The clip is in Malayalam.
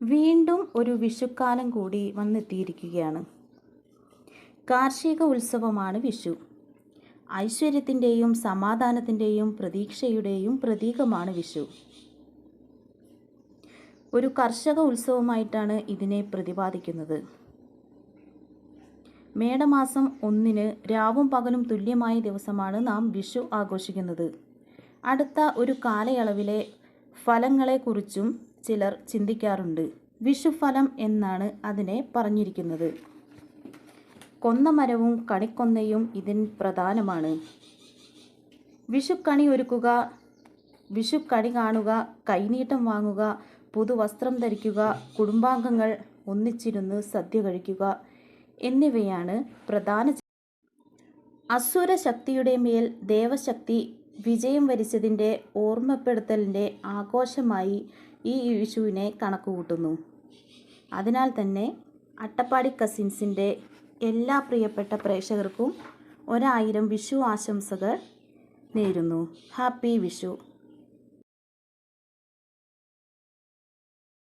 വീണ്ടും ഒരു വിഷുക്കാലം കൂടി വന്നെത്തിയിരിക്കുകയാണ്. കാർഷിക ഉത്സവമാണ് വിഷു. ഐശ്വര്യത്തിൻ്റെയും സമാധാനത്തിൻ്റെയും പ്രതീക്ഷയുടെയും പ്രതീകമാണ് വിഷു. ഒരു കർഷക ഉത്സവമായിട്ടാണ് ഇതിനെ പ്രതിപാദിക്കുന്നത്. മേടമാസം 1 രാവും പകലും തുല്യമായ ദിവസമാണ് നാം വിഷു ആഘോഷിക്കുന്നത്. അടുത്ത ഒരു കാലയളവിലെ ഫലങ്ങളെക്കുറിച്ചും ചിലർ ചിന്തിക്കാറുണ്ട്. വിഷുഫലം എന്നാണ് അതിനെ പറഞ്ഞിരിക്കുന്നത്. കൊന്നമരവും കണിക്കൊന്നയും ഇതിന് പ്രധാനമാണ്. വിഷുക്കണി ഒരുക്കുക, വിഷുക്കണി കാണുക, കൈനീട്ടം വാങ്ങുക, പുതുവസ്ത്രം ധരിക്കുക, കുടുംബാംഗങ്ങൾ ഒന്നിച്ചിരുന്ന് സദ്യ കഴിക്കുക എന്നിവയാണ് പ്രധാന. അസുര ശക്തിയുടെ മേൽ ദേവശക്തി വിജയം വരിച്ചതിൻ്റെ ഓർമ്മപ്പെടുത്തലിൻ്റെ ആഘോഷമായി ഈ വിഷുവിനെ കണക്കുകൂട്ടുന്നു. അതിനാൽ തന്നെ അട്ടപ്പാടി കസിൻസിൻ്റെ എല്ലാ പ്രിയപ്പെട്ട പ്രേക്ഷകർക്കും 1000 വിഷു ആശംസകൾ നേരുന്നു. ഹാപ്പി വിഷു.